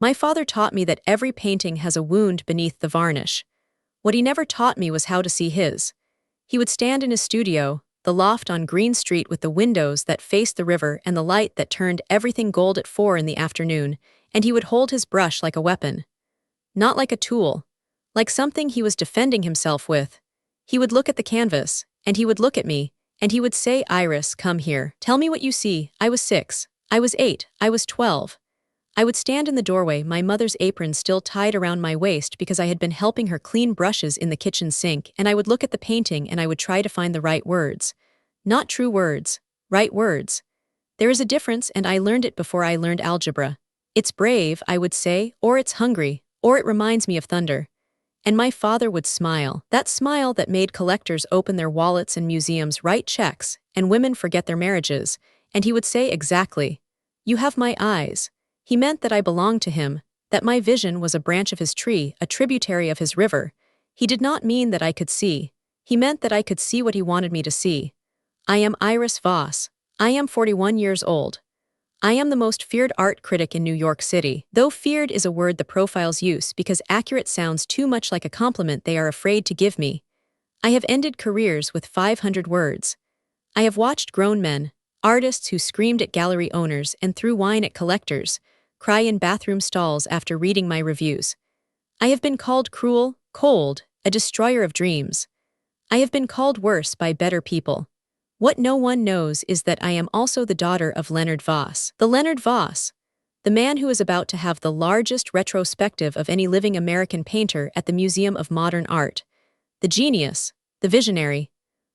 My father taught me that every painting has a wound beneath the varnish. What he never taught me was how to see his. He would stand in his studio, the loft on Green Street with the windows that faced the river and the light that turned everything gold at 4 in the afternoon, and he would hold his brush like a weapon. Not like a tool. Like something he was defending himself with. He would look at the canvas, and he would look at me, and he would say, "Iris, come here. Tell me what you see." I was 6. I was 8. I was 12. I would stand in the doorway, my mother's apron still tied around my waist because I had been helping her clean brushes in the kitchen sink, and I would look at the painting and I would try to find the right words. Not true words, right words. There is a difference, and I learned it before I learned algebra. It's brave, I would say, or it's hungry, or it reminds me of thunder. And my father would smile, that smile that made collectors open their wallets and museums write checks, and women forget their marriages, and he would say exactly, "You have my eyes." He meant that I belonged to him, that my vision was a branch of his tree, a tributary of his river. He did not mean that I could see. He meant that I could see what he wanted me to see. I am Iris Voss. I am 41 years old. I am the most feared art critic in New York City. Though feared is a word the profiles use because accurate sounds too much like a compliment they are afraid to give me. I have ended careers with 500 words. I have watched grown men, artists who screamed at gallery owners and threw wine at collectors, cry in bathroom stalls after reading my reviews. I have been called cruel, cold, a destroyer of dreams. I have been called worse by better people. What no one knows is that I am also the daughter of Leonard Voss. The Leonard Voss, the man who is about to have the largest retrospective of any living American painter at the Museum of Modern Art. The genius, the visionary,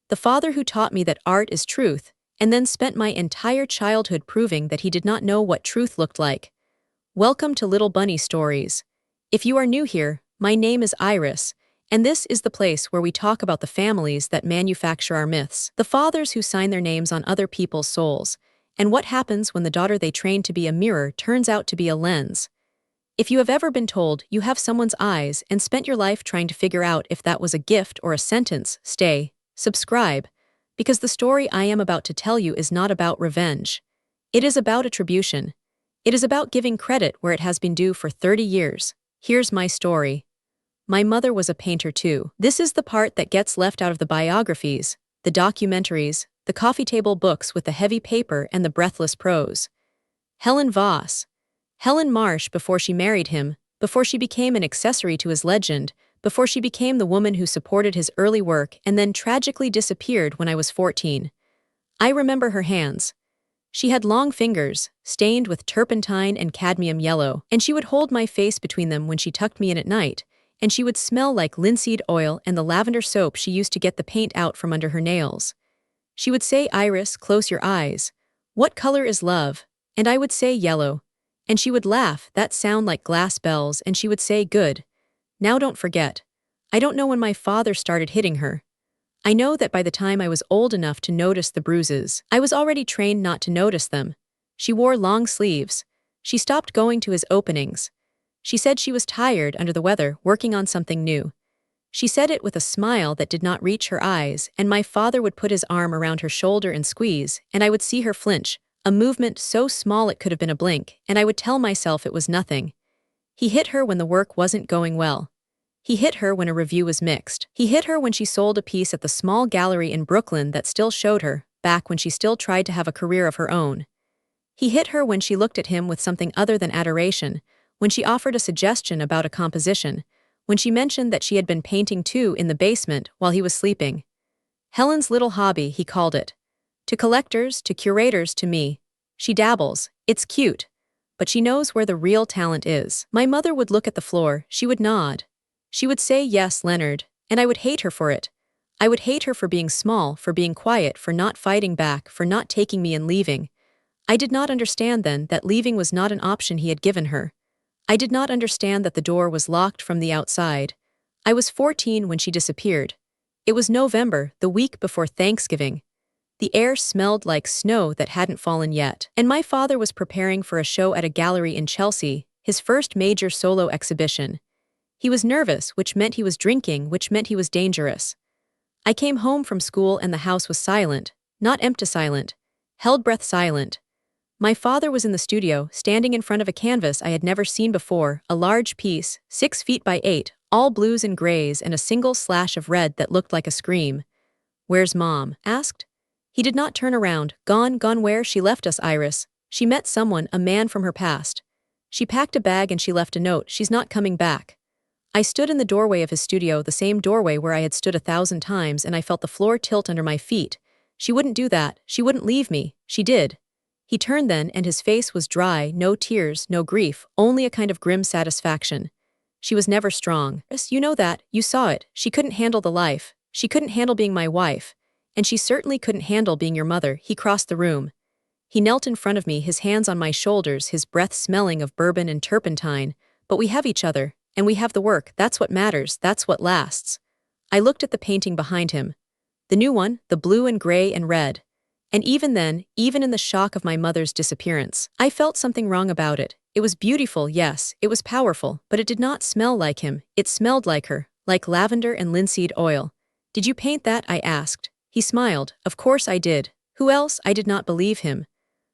the father who taught me that art is truth, and then spent my entire childhood proving that he did not know what truth looked like. Welcome to Little Bunny Stories. If you are new here, my name is Iris, and this is the place where we talk about the families that manufacture our myths, the fathers who sign their names on other people's souls, and what happens when the daughter they trained to be a mirror turns out to be a lens. If you have ever been told you have someone's eyes and spent your life trying to figure out if that was a gift or a sentence, stay, subscribe, because the story I am about to tell you is not about revenge. It is about attribution. It is about giving credit where it has been due for 30 years. Here's my story. My mother was a painter too. This is the part that gets left out of the biographies, the documentaries, the coffee table books with the heavy paper and the breathless prose. Helen Voss. Helen Marsh before she married him, before she became an accessory to his legend, before she became the woman who supported his early work and then tragically disappeared when I was 14. I remember her hands. She had long fingers, stained with turpentine and cadmium yellow, and she would hold my face between them when she tucked me in at night, and she would smell like linseed oil and the lavender soap she used to get the paint out from under her nails. She would say, "Iris, close your eyes. What color is love?" And I would say, "Yellow." And she would laugh, that sound like glass bells, and she would say, "Good. Now don't forget." I don't know when my father started hitting her. I know that by the time I was old enough to notice the bruises, I was already trained not to notice them. She wore long sleeves. She stopped going to his openings. She said she was tired under the weather, working on something new. She said it with a smile that did not reach her eyes, and my father would put his arm around her shoulder and squeeze, and I would see her flinch, a movement so small it could have been a blink, and I would tell myself it was nothing. He hit her when the work wasn't going well. He hit her when a review was mixed. He hit her when she sold a piece at the small gallery in Brooklyn that still showed her, back when she still tried to have a career of her own. He hit her when she looked at him with something other than adoration, when she offered a suggestion about a composition, when she mentioned that she had been painting too in the basement while he was sleeping. Helen's little hobby, he called it. To collectors, to curators, to me. She dabbles, it's cute. But she knows where the real talent is. My mother would look at the floor, she would nod. She would say, "Yes, Leonard," and I would hate her for it. I would hate her for being small, for being quiet, for not fighting back, for not taking me and leaving. I did not understand then that leaving was not an option he had given her. I did not understand that the door was locked from the outside. I was 14 when she disappeared. It was November, the week before Thanksgiving. The air smelled like snow that hadn't fallen yet, and my father was preparing for a show at a gallery in Chelsea, his first major solo exhibition. He was nervous, which meant he was drinking, which meant he was dangerous. I came home from school and the house was silent, not empty silent, held breath silent. My father was in the studio, standing in front of a canvas I had never seen before, a large piece, 6 feet by 8, all blues and grays and a single slash of red that looked like a scream. "Where's Mom?" asked. He did not turn around. Gone where? She left us, Iris. She met someone, a man from her past. She packed a bag and she left a note. She's not coming back. I stood in the doorway of his studio, the same doorway where I had stood 1,000 times, and I felt the floor tilt under my feet. She wouldn't do that. She wouldn't leave me. She did. He turned then, and his face was dry, no tears, no grief, only a kind of grim satisfaction. She was never strong. Yes, you know that. You saw it. She couldn't handle the life. She couldn't handle being my wife. And she certainly couldn't handle being your mother. He crossed the room. He knelt in front of me, his hands on my shoulders, his breath smelling of bourbon and turpentine. But we have each other, and we have the work. That's what matters. That's what lasts. I looked at the painting behind him. The new one, the blue and gray and red. And even then, even in the shock of my mother's disappearance, I felt something wrong about it. It was beautiful, yes, it was powerful, but it did not smell like him. It smelled like her, like lavender and linseed oil. "Did you paint that?" I asked. He smiled. "Of course I did. Who else?" I did not believe him.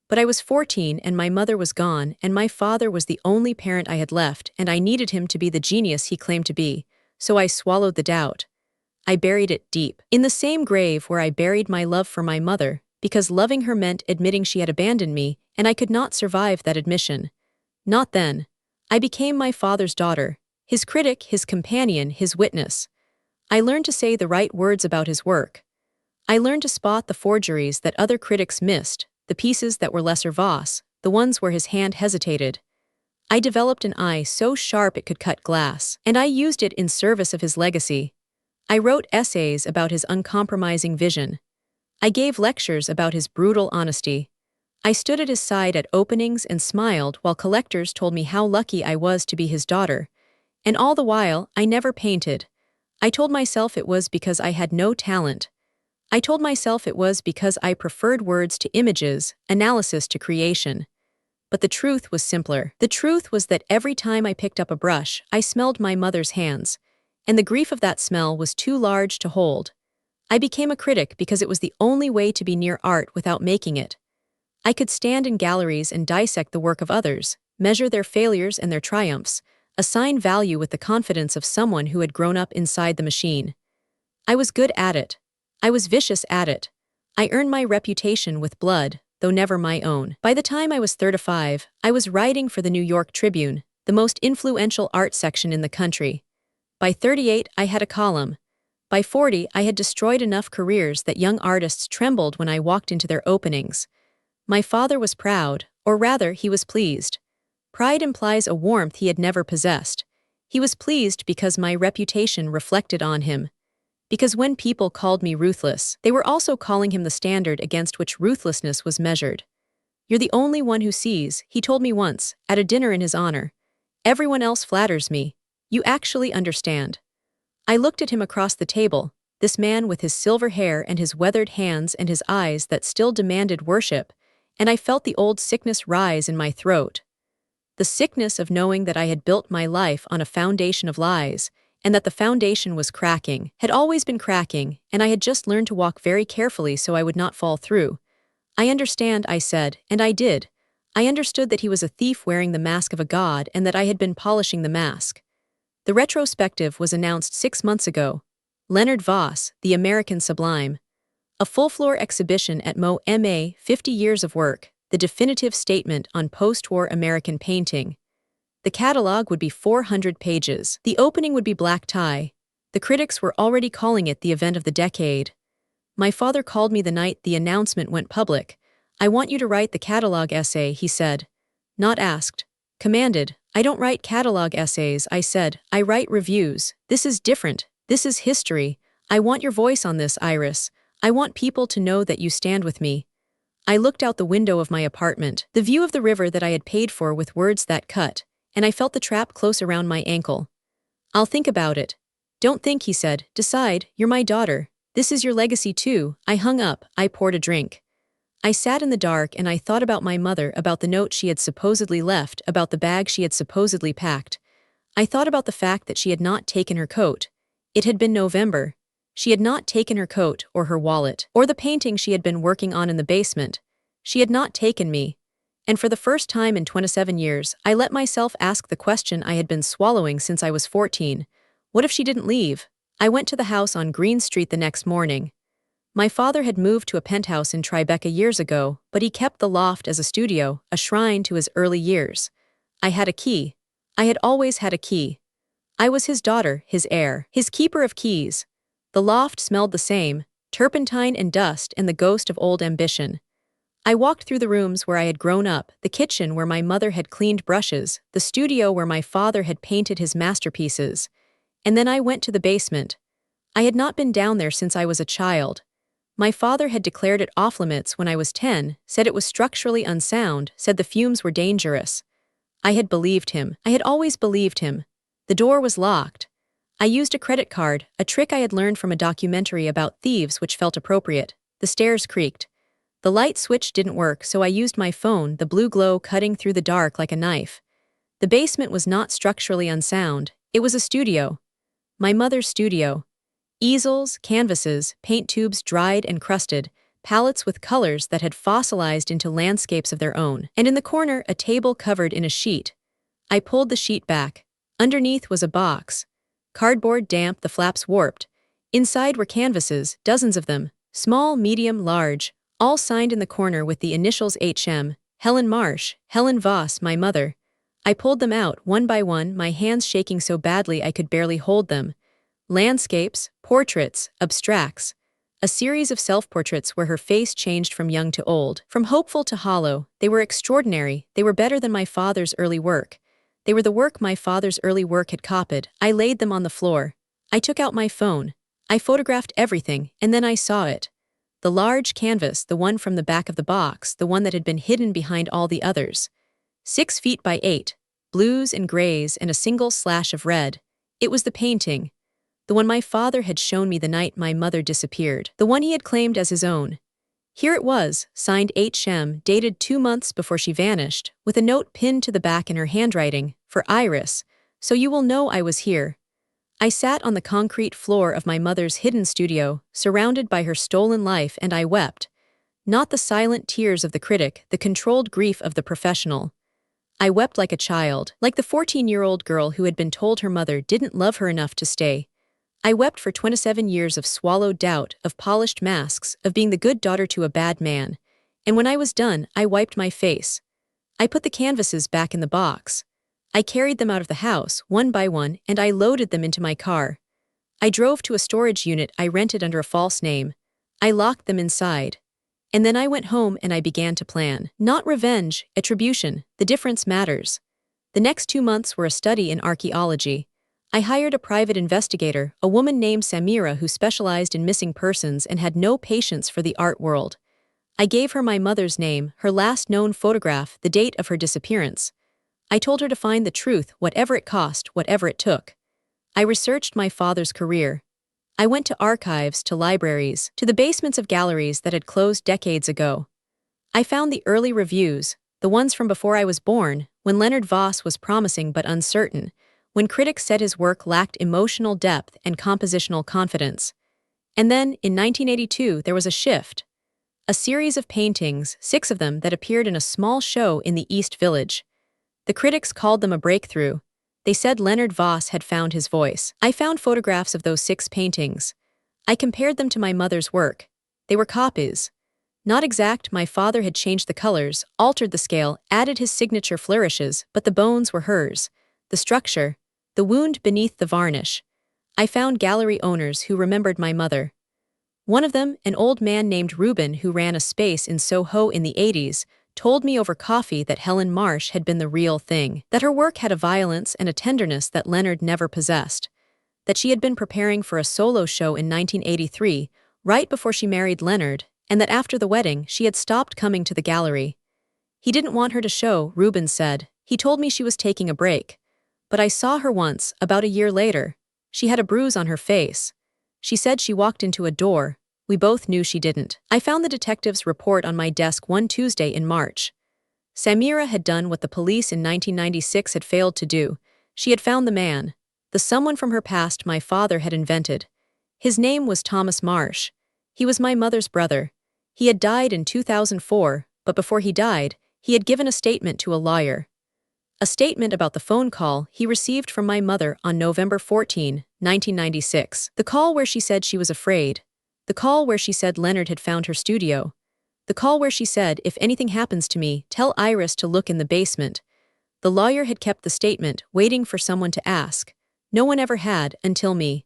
But I was 14 and my mother was gone, and my father was the only parent I had left, and I needed him to be the genius he claimed to be, so I swallowed the doubt. I buried it deep, in the same grave where I buried my love for my mother, because loving her meant admitting she had abandoned me, and I could not survive that admission. Not then. I became my father's daughter, his critic, his companion, his witness. I learned to say the right words about his work. I learned to spot the forgeries that other critics missed, the pieces that were lesser Voss, the ones where his hand hesitated. I developed an eye so sharp it could cut glass, and I used it in service of his legacy. I wrote essays about his uncompromising vision. I gave lectures about his brutal honesty. I stood at his side at openings and smiled while collectors told me how lucky I was to be his daughter. And all the while, I never painted. I told myself it was because I had no talent. I told myself it was because I preferred words to images, analysis to creation. But the truth was simpler. The truth was that every time I picked up a brush, I smelled my mother's hands. And the grief of that smell was too large to hold. I became a critic because it was the only way to be near art without making it. I could stand in galleries and dissect the work of others, measure their failures and their triumphs, assign value with the confidence of someone who had grown up inside the machine. I was good at it. I was vicious at it. I earned my reputation with blood, though never my own. By the time I was 35, I was writing for the New York Tribune, the most influential art section in the country. By 38, I had a column. By 40, I had destroyed enough careers that young artists trembled when I walked into their openings. My father was proud, or rather, he was pleased. Pride implies a warmth he had never possessed. He was pleased because my reputation reflected on him. Because when people called me ruthless, they were also calling him the standard against which ruthlessness was measured. "You're the only one who sees," he told me once, at a dinner in his honor. "Everyone else flatters me. You actually understand." I looked at him across the table, this man with his silver hair and his weathered hands and his eyes that still demanded worship, and I felt the old sickness rise in my throat. The sickness of knowing that I had built my life on a foundation of lies, and that the foundation was cracking, had always been cracking, and I had just learned to walk very carefully so I would not fall through. "I understand," I said, and I did. I understood that he was a thief wearing the mask of a god and that I had been polishing the mask. The retrospective was announced 6 months ago. Leonard Voss, the American Sublime. A full-floor exhibition at MoMA, 50 years of work, the definitive statement on post-war American painting. The catalog would be 400 pages. The opening would be black tie. The critics were already calling it the event of the decade. My father called me the night the announcement went public. "I want you to write the catalog essay," he said. Not asked. Commanded. "I don't write catalog essays," I said. "I write reviews. This is different. This is history. I want your voice on this, Iris. I want people to know that you stand with me." I looked out the window of my apartment, the view of the river that I had paid for with words that cut, and I felt the trap close around my ankle. "I'll think about it." "Don't think," he said. "Decide. You're my daughter. This is your legacy too." I hung up. I poured a drink. I sat in the dark and I thought about my mother, about the note she had supposedly left, about the bag she had supposedly packed. I thought about the fact that she had not taken her coat. It had been November. She had not taken her coat, or her wallet, or the painting she had been working on in the basement. She had not taken me. And for the first time in 27 years, I let myself ask the question I had been swallowing since I was 14. What if she didn't leave? I went to the house on Green Street the next morning. My father had moved to a penthouse in Tribeca years ago, but he kept the loft as a studio, a shrine to his early years. I had a key. I had always had a key. I was his daughter, his heir, his keeper of keys. The loft smelled the same, turpentine and dust and the ghost of old ambition. I walked through the rooms where I had grown up, the kitchen where my mother had cleaned brushes, the studio where my father had painted his masterpieces. And then I went to the basement. I had not been down there since I was a child. My father had declared it off-limits when I was 10, said it was structurally unsound, said the fumes were dangerous. I had believed him. I had always believed him. The door was locked. I used a credit card, a trick I had learned from a documentary about thieves which felt appropriate. The stairs creaked. The light switch didn't work, so I used my phone, the blue glow cutting through the dark like a knife. The basement was not structurally unsound. It was a studio. My mother's studio. Easels, canvases, paint tubes dried and crusted, palettes with colors that had fossilized into landscapes of their own, and in the corner a table covered in a sheet. I pulled the sheet back. Underneath was a box. Cardboard damp, the flaps warped. Inside were canvases, dozens of them, small, medium, large, all signed in the corner with the initials HM, Helen Marsh, Helen Voss, my mother. I pulled them out, one by one, my hands shaking so badly I could barely hold them. Landscapes, portraits, abstracts. A series of self-portraits where her face changed from young to old, from hopeful to hollow. They were extraordinary. They were better than my father's early work. They were the work my father's early work had copied. I laid them on the floor. I took out my phone. I photographed everything, and then I saw it. The large canvas, the one from the back of the box, the one that had been hidden behind all the others. 6 feet by 8, blues and grays and a single slash of red. It was the painting. The one my father had shown me the night my mother disappeared, the one he had claimed as his own. Here it was, signed HM, dated 2 months before she vanished, with a note pinned to the back in her handwriting, for Iris, so you will know I was here. I sat on the concrete floor of my mother's hidden studio, surrounded by her stolen life, and I wept. Not the silent tears of the critic, the controlled grief of the professional. I wept like a child, like the 14-year-old girl who had been told her mother didn't love her enough to stay. I wept for 27 years of swallowed doubt, of polished masks, of being the good daughter to a bad man. And when I was done, I wiped my face. I put the canvases back in the box. I carried them out of the house, one by one, and I loaded them into my car. I drove to a storage unit I rented under a false name. I locked them inside. And then I went home and I began to plan. Not revenge, attribution, the difference matters. The next 2 months were a study in archaeology. I hired a private investigator, a woman named Samira who specialized in missing persons and had no patience for the art world. I gave her my mother's name, her last known photograph, the date of her disappearance. I told her to find the truth, whatever it cost, whatever it took. I researched my father's career. I went to archives, to libraries, to the basements of galleries that had closed decades ago. I found the early reviews, the ones from before I was born, when Leonard Voss was promising but uncertain, when critics said his work lacked emotional depth and compositional confidence. And then, in 1982, there was a shift. A series of paintings, 6 of them, that appeared in a small show in the East Village. The critics called them a breakthrough. They said Leonard Voss had found his voice. I found photographs of those 6 paintings. I compared them to my mother's work. They were copies. Not exact, my father had changed the colors, altered the scale, added his signature flourishes, but the bones were hers. The structure, the wound beneath the varnish. I found gallery owners who remembered my mother. One of them, an old man named Reuben who ran a space in Soho in the 80s, told me over coffee that Helen Marsh had been the real thing, that her work had a violence and a tenderness that Leonard never possessed, that she had been preparing for a solo show in 1983, right before she married Leonard, and that after the wedding she had stopped coming to the gallery. He didn't want her to show, Reuben said. He told me she was taking a break. But I saw her once, about a year later. She had a bruise on her face. She said she walked into a door. We both knew she didn't. I found the detective's report on my desk one Tuesday in March. Samira had done what the police in 1996 had failed to do. She had found the man, the someone from her past my father had invented. His name was Thomas Marsh. He was my mother's brother. He had died in 2004, but before he died, He had given a statement to a lawyer. A statement about the phone call he received from my mother on November 14, 1996. The call where she said she was afraid. The call where she said Leonard had found her studio. The call where she said, "If anything happens to me, tell Iris to look in the basement." The lawyer had kept the statement, waiting for someone to ask. No one ever had, until me.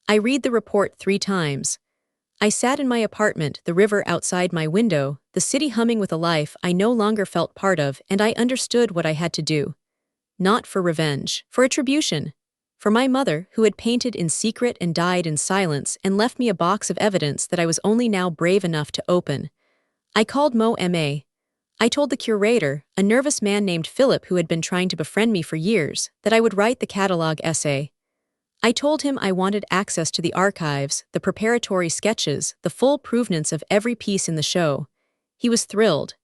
I read the report 3 times. I sat in my apartment, the river outside my window, the city humming with a life I no longer felt part of, and I understood what I had to do. Not for revenge, for attribution. For my mother, who had painted in secret and died in silence and left me a box of evidence that I was only now brave enough to open. I called MoMA. I told the curator, a nervous man named Philip who had been trying to befriend me for years, that I would write the catalog essay. I told him I wanted access to the archives, the preparatory sketches, the full provenance of every piece in the show. He was thrilled.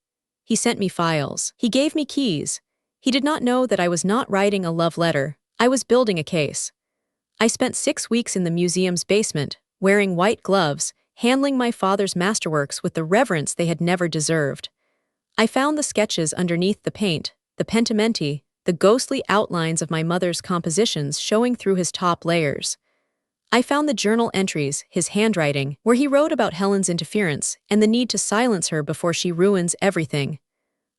He sent me files. He gave me keys. He did not know that I was not writing a love letter. I was building a case. I spent 6 weeks in the museum's basement, wearing white gloves, handling my father's masterworks with the reverence they had never deserved. I found the sketches underneath the paint, the pentimenti, the ghostly outlines of my mother's compositions showing through his top layers. I found the journal entries, his handwriting, where he wrote about Helen's interference and the need to silence her before she ruins everything.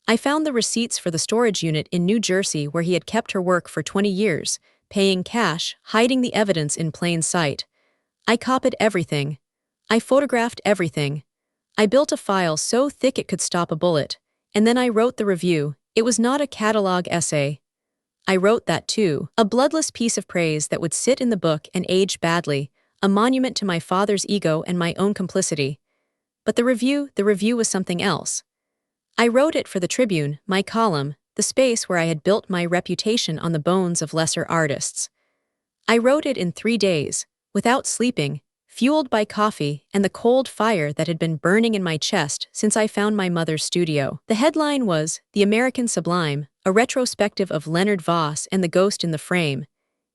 I found the receipts for the storage unit in New Jersey where he had kept her work for 20 years, paying cash, hiding the evidence in plain sight. I copied everything. I photographed everything. I built a file so thick it could stop a bullet, and then I wrote the review. It was not a catalog essay. I wrote that too, a bloodless piece of praise that would sit in the book and age badly, a monument to my father's ego and my own complicity. But the review was something else. I wrote it for the Tribune, my column, the space where I had built my reputation on the bones of lesser artists. I wrote it in 3 days, without sleeping, fueled by coffee and the cold fire that had been burning in my chest since I found my mother's studio. The headline was, "The American Sublime, a retrospective of Leonard Voss and the Ghost in the Frame."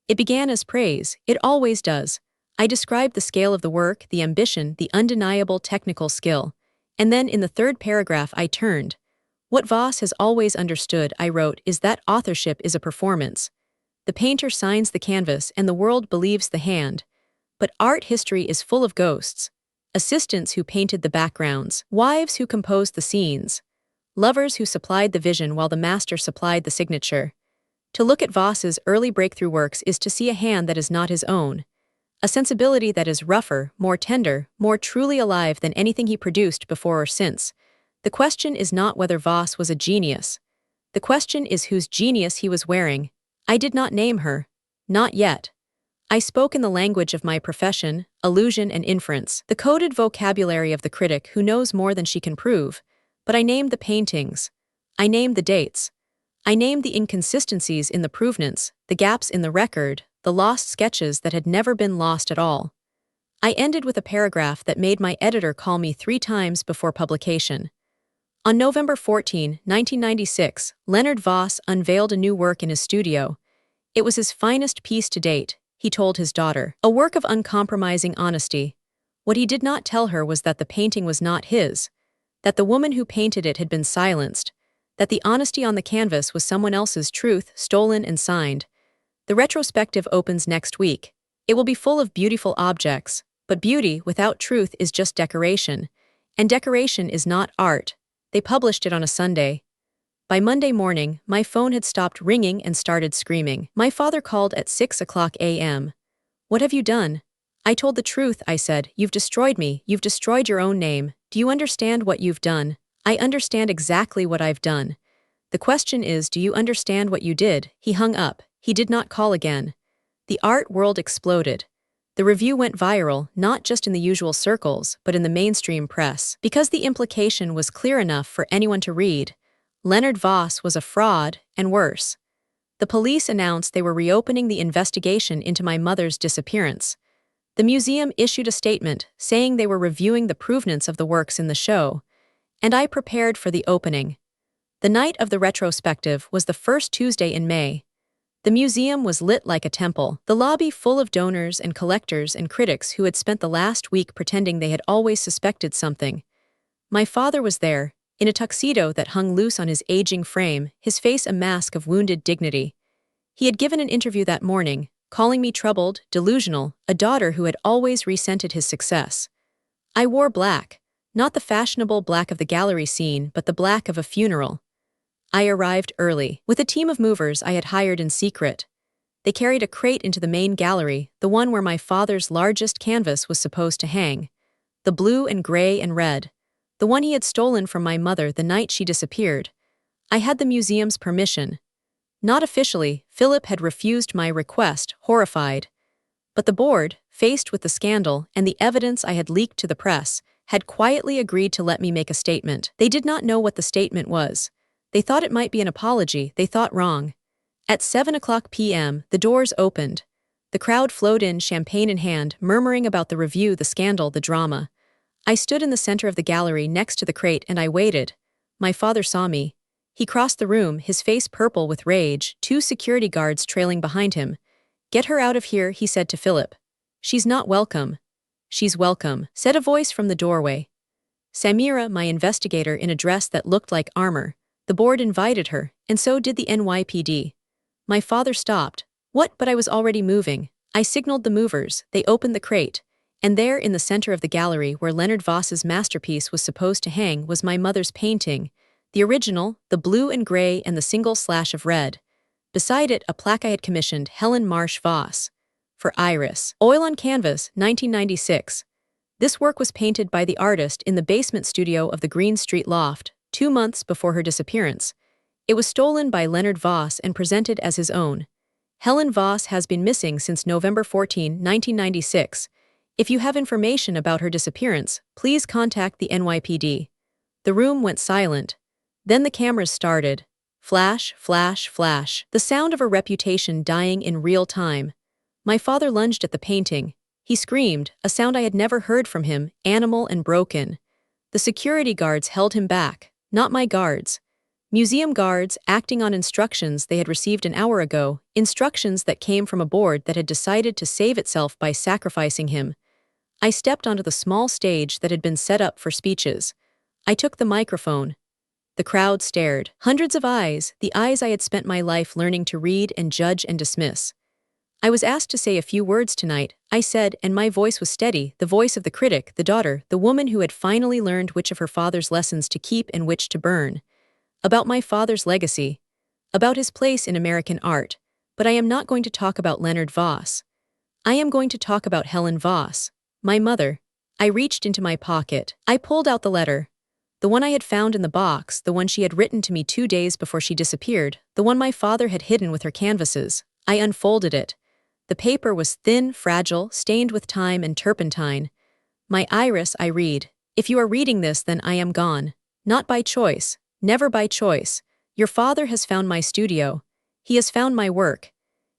It began as praise, it always does. I described the scale of the work, the ambition, the undeniable technical skill. And then in the 3rd paragraph I turned. What Voss has always understood, I wrote, is that authorship is a performance. The painter signs the canvas and the world believes the hand. But art history is full of ghosts. Assistants who painted the backgrounds, wives who composed the scenes, lovers who supplied the vision while the master supplied the signature. To look at Voss's early breakthrough works is to see a hand that is not his own. A sensibility that is rougher, more tender, more truly alive than anything he produced before or since. The question is not whether Voss was a genius. The question is whose genius he was wearing. I did not name her. Not yet. I spoke in the language of my profession, allusion and inference, the coded vocabulary of the critic who knows more than she can prove. But I named the paintings. I named the dates. I named the inconsistencies in the provenance, the gaps in the record, the lost sketches that had never been lost at all. I ended with a paragraph that made my editor call me 3 times before publication. On November 14, 1996, Leonard Voss unveiled a new work in his studio. It was his finest piece to date, he told his daughter, a work of uncompromising honesty. What he did not tell her was that the painting was not his, that the woman who painted it had been silenced, that the honesty on the canvas was someone else's truth, stolen and signed. The retrospective opens next week. It will be full of beautiful objects, but beauty without truth is just decoration. And decoration is not art. They published it on a Sunday. By Monday morning, my phone had stopped ringing and started screaming. My father called at 6:00 a.m. "What have you done?" I told the truth, I said. "You've destroyed me. You've destroyed your own name. Do you understand what you've done?" "I understand exactly what I've done. The question is, do you understand what you did?" He hung up. He did not call again. The art world exploded. The review went viral, not just in the usual circles, but in the mainstream press, because the implication was clear enough for anyone to read. Leonard Voss was a fraud, and worse. The police announced they were reopening the investigation into my mother's disappearance. The museum issued a statement saying they were reviewing the provenance of the works in the show, and I prepared for the opening. The night of the retrospective was the first Tuesday in May. The museum was lit like a temple, the lobby full of donors and collectors and critics who had spent the last week pretending they had always suspected something. My father was there, in a tuxedo that hung loose on his aging frame, his face a mask of wounded dignity. He had given an interview that morning, calling me troubled, delusional, a daughter who had always resented his success. I wore black, not the fashionable black of the gallery scene, but the black of a funeral. I arrived early, with a team of movers I had hired in secret. They carried a crate into the main gallery, the one where my father's largest canvas was supposed to hang. The blue and gray and red. The one he had stolen from my mother the night she disappeared. I had the museum's permission. Not officially, Philip had refused my request, horrified. But the board, faced with the scandal and the evidence I had leaked to the press, had quietly agreed to let me make a statement. They did not know what the statement was. They thought it might be an apology. They thought wrong. At 7:00 p.m., the doors opened. The crowd flowed in, champagne in hand, murmuring about the review, the scandal, the drama. I stood in the center of the gallery next to the crate and I waited. My father saw me. He crossed the room, his face purple with rage, 2 security guards trailing behind him. "Get her out of here," he said to Philip. "She's not welcome." "She's welcome," said a voice from the doorway. Samira, my investigator in a dress that looked like armor. The board invited her, and so did the NYPD. My father stopped. What? But I was already moving. I signaled the movers, they opened the crate. And there in the center of the gallery where Leonard Voss's masterpiece was supposed to hang was my mother's painting. The original, the blue and gray and the single slash of red. Beside it, a plaque I had commissioned, Helen Marsh Voss. For Iris. Oil on canvas, 1996. This work was painted by the artist in the basement studio of the Green Street loft, 2 months before her disappearance. It was stolen by Leonard Voss and presented as his own. Helen Voss has been missing since November 14, 1996. If you have information about her disappearance, please contact the NYPD. The room went silent. Then the cameras started. Flash, flash, flash. The sound of her reputation dying in real time. My father lunged at the painting. He screamed, a sound I had never heard from him, animal and broken. The security guards held him back, not my guards. Museum guards acting on instructions they had received an hour ago, instructions that came from a board that had decided to save itself by sacrificing him. I stepped onto the small stage that had been set up for speeches. I took the microphone. The crowd stared. Hundreds of eyes, the eyes I had spent my life learning to read and judge and dismiss. I was asked to say a few words tonight, I said, and my voice was steady, the voice of the critic, the daughter, the woman who had finally learned which of her father's lessons to keep and which to burn. About my father's legacy. About his place in American art. But I am not going to talk about Leonard Voss. I am going to talk about Helen Voss, my mother. I reached into my pocket. I pulled out the letter. The one I had found in the box, the one she had written to me 2 days before she disappeared, the one my father had hidden with her canvases. I unfolded it. The paper was thin, fragile, stained with time and turpentine. My Iris, I read. If you are reading this, then I am gone. Not by choice. Never by choice. Your father has found my studio. He has found my work.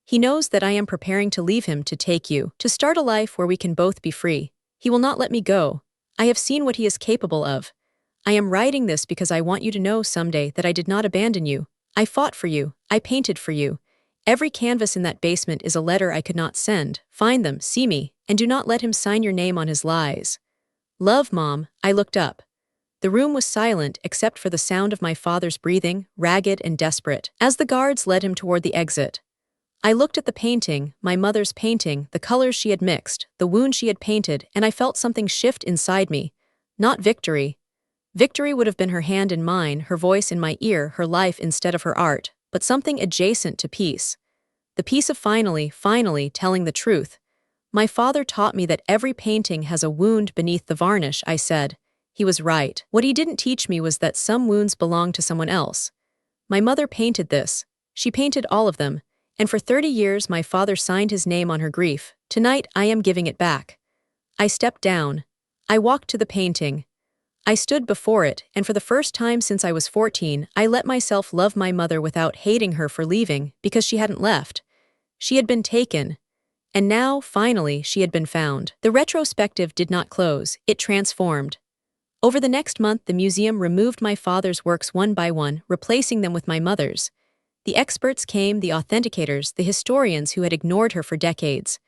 He knows that I am preparing to leave him to take you, to start a life where we can both be free. He will not let me go. I have seen what he is capable of. I am writing this because I want you to know someday that I did not abandon you. I fought for you. I painted for you. Every canvas in that basement is a letter I could not send. Find them, see me, and do not let him sign your name on his lies. Love, Mom. I looked up. The room was silent except for the sound of my father's breathing, ragged and desperate, as the guards led him toward the exit. I looked at the painting, my mother's painting, the colors she had mixed, the wound she had painted, and I felt something shift inside me. Not victory. Victory would have been her hand in mine, her voice in my ear, her life instead of her art, but something adjacent to peace. The peace of finally telling the truth. My father taught me that every painting has a wound beneath the varnish, I said. He was right. What he didn't teach me was that some wounds belong to someone else. My mother painted this. She painted all of them, and for 30 years my father signed his name on her grief. Tonight I am giving it back. I stepped down. I walked to the painting. I stood before it, and for the first time since I was 14, I let myself love my mother without hating her for leaving, because she hadn't left. She had been taken. And now, finally, she had been found. The retrospective did not close, it transformed. Over the next month, the museum removed my father's works one by one, replacing them with my mother's. The experts came, the authenticators, the historians who had ignored her for decades.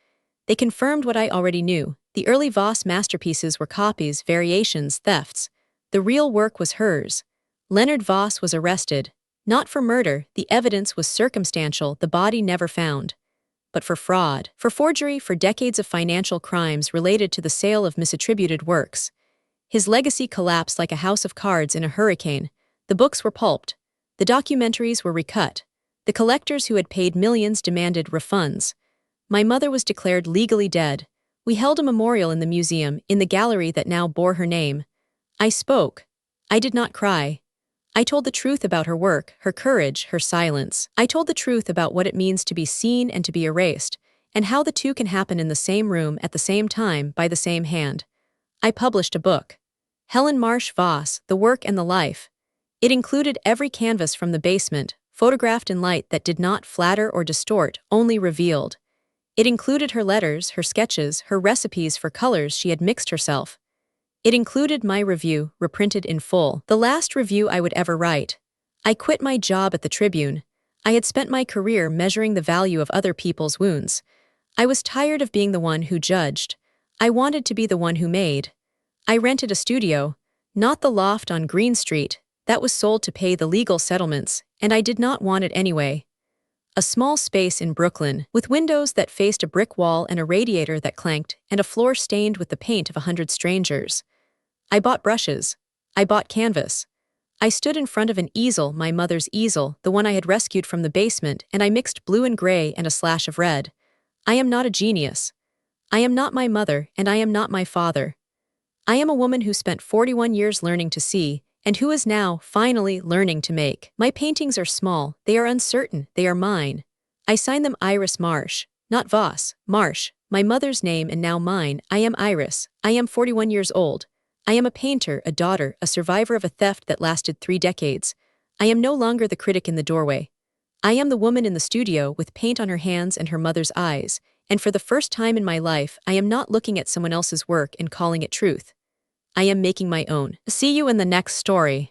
They confirmed what I already knew. The early Voss masterpieces were copies, variations, thefts. The real work was hers. Leonard Voss was arrested, not for murder, the evidence was circumstantial, the body never found, but for fraud, for forgery, for decades of financial crimes related to the sale of misattributed works. His legacy collapsed like a house of cards in a hurricane. The books were pulped. The documentaries were recut. The collectors who had paid millions demanded refunds. My mother was declared legally dead. We held a memorial in the museum, in the gallery that now bore her name. I spoke. I did not cry. I told the truth about her work, her courage, her silence. I told the truth about what it means to be seen and to be erased, and how the two can happen in the same room at the same time by the same hand. I published a book. Helen Marsh Voss, The Work and the Life. It included every canvas from the basement, photographed in light that did not flatter or distort, only revealed. It included her letters, her sketches, her recipes for colors she had mixed herself. It included my review, reprinted in full, the last review I would ever write. I quit my job at the Tribune. I had spent my career measuring the value of other people's wounds. I was tired of being the one who judged. I wanted to be the one who made. I rented a studio, not the loft on Green Street, that was sold to pay the legal settlements, and I did not want it anyway. A small space in Brooklyn, with windows that faced a brick wall and a radiator that clanked, and a floor stained with the paint of 100 strangers. I bought brushes. I bought canvas. I stood in front of an easel, my mother's easel, the one I had rescued from the basement, and I mixed blue and gray and a slash of red. I am not a genius. I am not my mother, and I am not my father. I am a woman who spent 41 years learning to see, and who is now, finally, learning to make. My paintings are small, they are uncertain, they are mine. I sign them Iris Marsh, not Voss, Marsh, my mother's name and now mine. I am Iris. I am 41 years old. I am a painter, a daughter, a survivor of a theft that lasted 3 decades. I am no longer the critic in the doorway. I am the woman in the studio with paint on her hands and her mother's eyes, and for the first time in my life, I am not looking at someone else's work and calling it truth. I am making my own. See you in the next story.